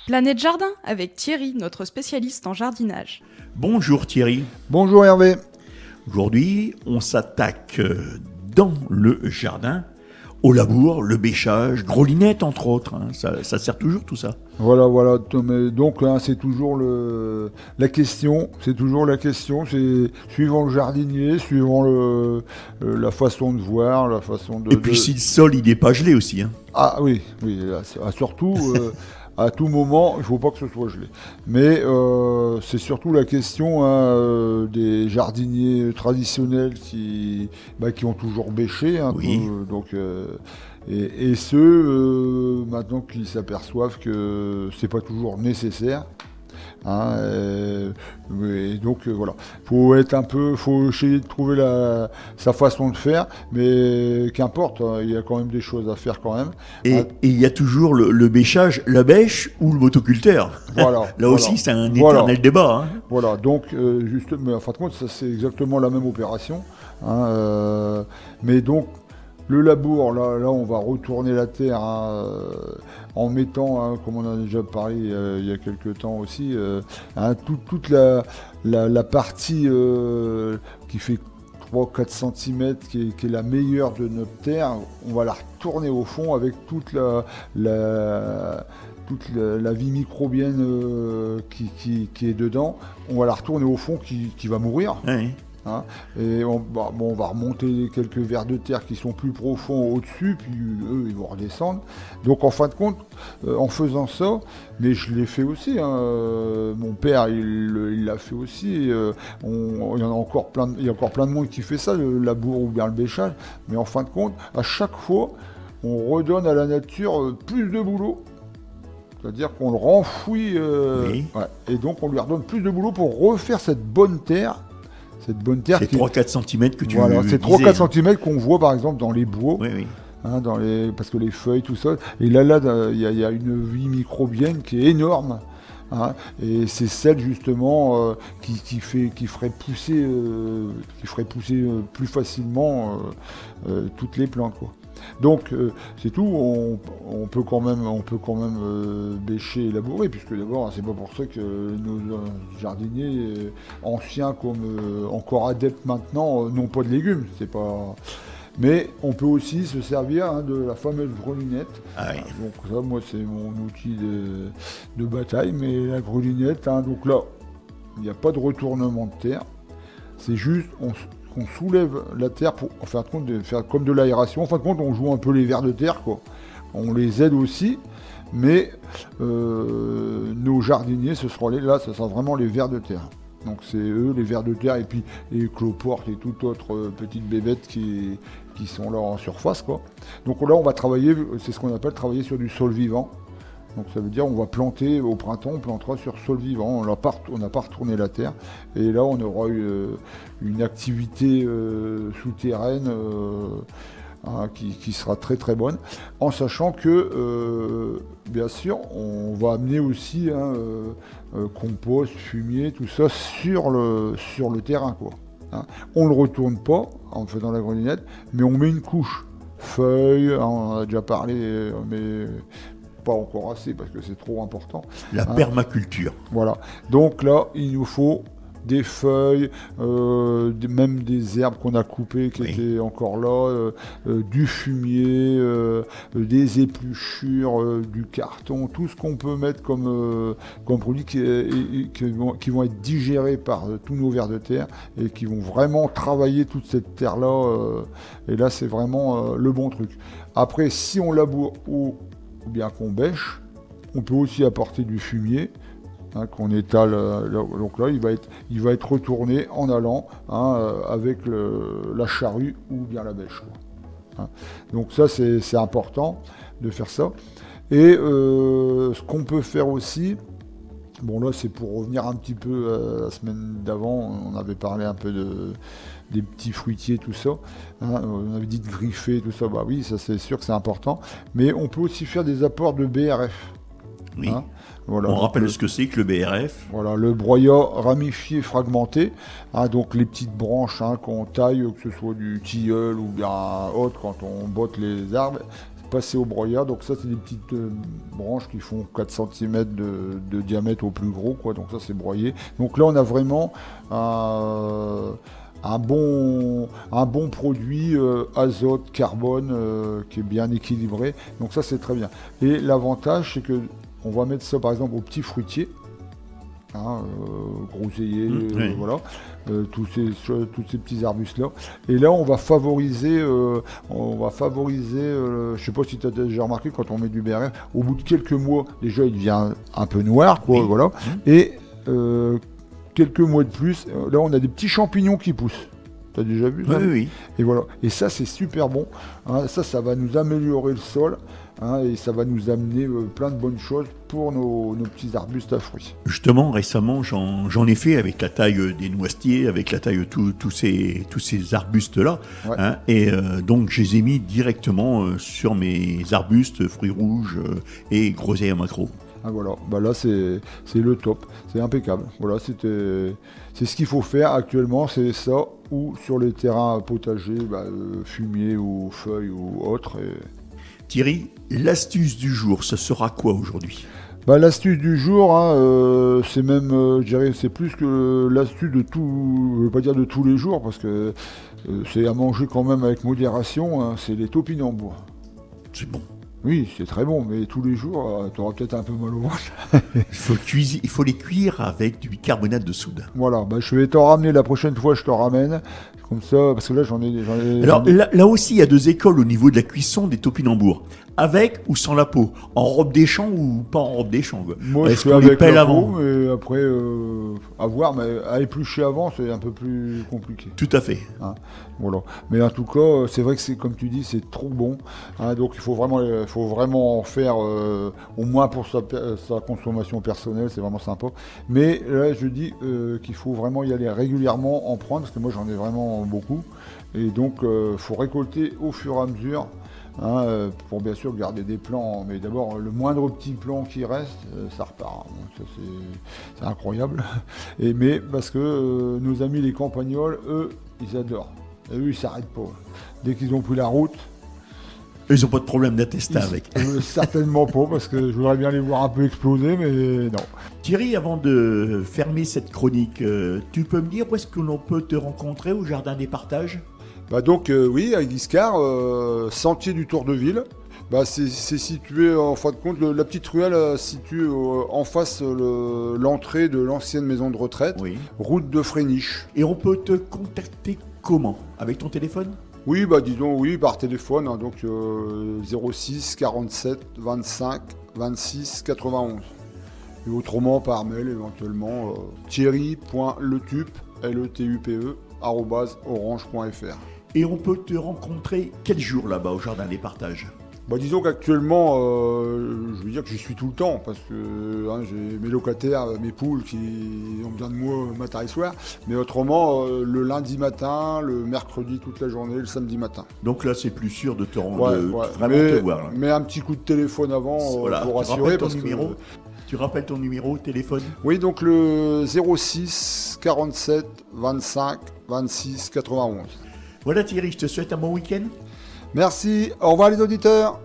Planète Jardin avec Thierry, notre spécialiste en jardinage. Bonjour Thierry. Bonjour Hervé. Aujourd'hui, on s'attaque dans le jardin au labour, le bêchage, grelinette entre autres. Ça sert toujours tout ça. Voilà. Donc là, c'est toujours la question. C'est C'est suivant le jardinier, suivant la façon de voir, la façon de. Et puis si le sol il n'est pas gelé aussi. Ah oui. Surtout. À tout moment, il ne faut pas que ce soit gelé. Mais c'est surtout la question des jardiniers traditionnels qui ont toujours bêché. Oui. Et ceux maintenant qui s'aperçoivent que c'est pas toujours nécessaire. Voilà. Faut essayer de trouver sa façon de faire, mais qu'importe, il y a quand même des choses à faire quand même. Et il y a toujours le bêchage, la bêche ou le motoculteur. Voilà. Là aussi, c'est un éternel débat. Voilà, donc mais en fin de compte, ça c'est exactement la même opération. Mais donc, le labour, là on va retourner la terre en mettant, comme on en a déjà parlé il y a quelques temps aussi, toute la partie qui fait 3-4 cm, qui est la meilleure de notre terre, on va la retourner au fond avec toute la vie microbienne qui est dedans. On va la retourner au fond qui va mourir. Oui. Et on va remonter quelques vers de terre qui sont plus profonds au-dessus, puis eux ils vont redescendre. Donc en fin de compte, en faisant ça, mais je l'ai fait aussi, mon père il l'a fait aussi, il y a encore plein de monde qui fait ça, le labour ou bien le bêchage, mais en fin de compte, à chaque fois, on redonne à la nature plus de boulot. C'est-à-dire qu'on le renfouit, et donc on lui redonne plus de boulot pour refaire cette bonne terre. C'est 3-4 cm que tu disais. Voilà, c'est 3-4 cm qu'on voit par exemple dans les bois. Oui. Parce que les feuilles, tout ça. Et là, il y a une vie microbienne qui est énorme. Et c'est celle justement qui ferait pousser plus facilement toutes les plantes, quoi. Donc c'est tout, on peut quand même bêcher et labourer, puisque d'abord c'est pas pour ça que nos jardiniers anciens comme encore adeptes maintenant n'ont pas de légumes, c'est pas. Mais on peut aussi se servir de la fameuse grelinette. Donc ça, moi c'est mon outil de bataille, mais la grelinette, donc là il n'y a pas de retournement de terre, c'est juste qu'on soulève la terre pour en fin de compte de faire comme de l'aération. En fin de compte, on joue un peu les vers de terre, quoi. On les aide aussi, mais nos jardiniers, ça sera vraiment les vers de terre. Donc c'est eux, les vers de terre, et puis les cloportes et toute autre petite bébête qui sont là en surface, quoi. Donc là, on va travailler, c'est ce qu'on appelle travailler sur du sol vivant. Donc ça veut dire on va planter au printemps, on plantera sur sol vivant, on n'a pas retourné la terre. Et là on aura une activité souterraine qui sera très très bonne, en sachant que bien sûr on va amener aussi compost, fumier, tout ça sur le terrain, quoi. On ne le retourne pas en faisant la grelinette, mais on met une couche feuilles, on en a déjà parlé, mais pas encore assez parce que c'est trop important. La permaculture. Voilà. Donc là, il nous faut des feuilles, même des herbes qu'on a coupées qui étaient encore là, du fumier, des épluchures, du carton, tout ce qu'on peut mettre comme produit qui vont être digérés par tous nos vers de terre et qui vont vraiment travailler toute cette terre-là. Et là, c'est vraiment le bon truc. Après, si on laboure ou bien qu'on bêche, on peut aussi apporter du fumier qu'on étale. Donc là, il va être retourné en allant avec la charrue ou bien la bêche, quoi. Donc ça, c'est important de faire ça. Et ce qu'on peut faire aussi, bon là c'est pour revenir un petit peu la semaine d'avant, on avait parlé un peu des petits fruitiers, tout ça. On avait dit de griffer, tout ça. Bah oui, ça c'est sûr que c'est important. Mais on peut aussi faire des apports de BRF. Oui. Voilà, on rappelle ce que c'est que le BRF. Voilà, le broyat ramifié fragmenté. Donc les petites branches qu'on taille, que ce soit du tilleul ou bien autre, quand on botte les arbres. passer au broyat. Donc ça, c'est des petites branches qui font 4 cm de diamètre au plus gros, quoi. Donc ça, c'est broyé. Donc là, on a vraiment un bon produit azote, carbone qui est bien équilibré. Donc ça, c'est très bien. Et l'avantage, c'est que on va mettre ça, par exemple, aux petits fruitiers. Groseilliers, oui. voilà, tous ces petits arbustes là. Et là, on va favoriser, je sais pas si tu as déjà remarqué, quand on met du BRF, au bout de quelques mois, déjà il devient un peu noir, quoi, Oui. voilà. Et quelques mois de plus, là, on a des petits champignons qui poussent. T'as déjà vu ça? Oui. Et voilà. Et ça, c'est super bon. Ça va nous améliorer le sol. Et ça va nous amener plein de bonnes choses pour nos petits arbustes à fruits. Justement, récemment, j'en ai fait avec la taille des noisetiers, avec la taille de tous ces arbustes-là. Ouais. Et donc, je les ai mis directement sur mes arbustes, fruits rouges et groseilles à macro. Voilà, là c'est le top, c'est impeccable. Voilà, c'est ce qu'il faut faire actuellement, c'est ça, ou sur les terrains potagers, fumier ou feuilles ou autres. Thierry, l'astuce du jour, ce sera quoi aujourd'hui ? L'astuce du jour, c'est même, je dirais, c'est plus que l'astuce de tout, je ne veux pas dire de tous les jours, parce que c'est à manger quand même avec modération, c'est les topinambours. C'est bon. Oui, c'est très bon, mais tous les jours, tu auras peut-être un peu mal au ventre. Il faut les cuire avec du bicarbonate de soude. Voilà, je vais t'en ramener la prochaine fois, je t'en ramène. Comme ça, parce que là, j'en ai... Alors là aussi, il y a 2 écoles au niveau de la cuisson des topinambours. Avec ou sans la peau, en robe des champs ou pas en robe des champs. Moi, je Est-ce fais qu'on les avec pèle la avant peau, mais après, à voir, mais à éplucher avant, c'est un peu plus compliqué. Tout à fait. Voilà. Mais en tout cas, c'est vrai que c'est comme tu dis, c'est trop bon. Donc il faut vraiment en faire au moins pour sa consommation personnelle, c'est vraiment sympa. Mais là, je dis qu'il faut vraiment y aller régulièrement, en prendre, parce que moi j'en ai vraiment beaucoup. Et donc, faut récolter au fur et à mesure. Pour bien sûr garder des plants, mais d'abord le moindre petit plant qui reste, ça repart. Donc, ça, c'est incroyable. Mais parce que nos amis les campagnols, eux, ils adorent. Et eux, ils s'arrêtent pas. Dès qu'ils ont pris la route, Ils n'ont pas de problème d'attestat avec. Certainement pas, parce que je voudrais bien les voir un peu exploser, mais non. Thierry, avant de fermer cette chronique, tu peux me dire où est-ce que l'on peut te rencontrer au Jardin des Partages ? Oui, à Guiscard, sentier du Tour de Ville. C'est situé, en fin de compte, la petite ruelle située en face l'entrée de l'ancienne maison de retraite, Oui. route de Fréniche. Et on peut te contacter comment ? Avec ton téléphone ? Oui, disons, par téléphone, donc 06 47 25 26 91. Et autrement, par mail, éventuellement, thierry.letupe, LETUPE, @orange.fr. Et on peut te rencontrer quel jour là-bas au Jardin des Partages ? Disons qu'actuellement, je veux dire que j'y suis tout le temps, parce que j'ai mes locataires, mes poules qui ont besoin de moi matin et soir. Mais autrement, le lundi matin, le mercredi toute la journée, le samedi matin. Donc là, c'est plus sûr de te rendre, vraiment mais, te voir. Là. Mais un petit coup de téléphone avant Voilà. pour Tu rassurer. rappelles ton numéro ? Tu rappelles ton numéro de téléphone ? Oui, donc le 06 47 25 26 91. Voilà Thierry, je te souhaite un bon week-end. Merci, au revoir les auditeurs.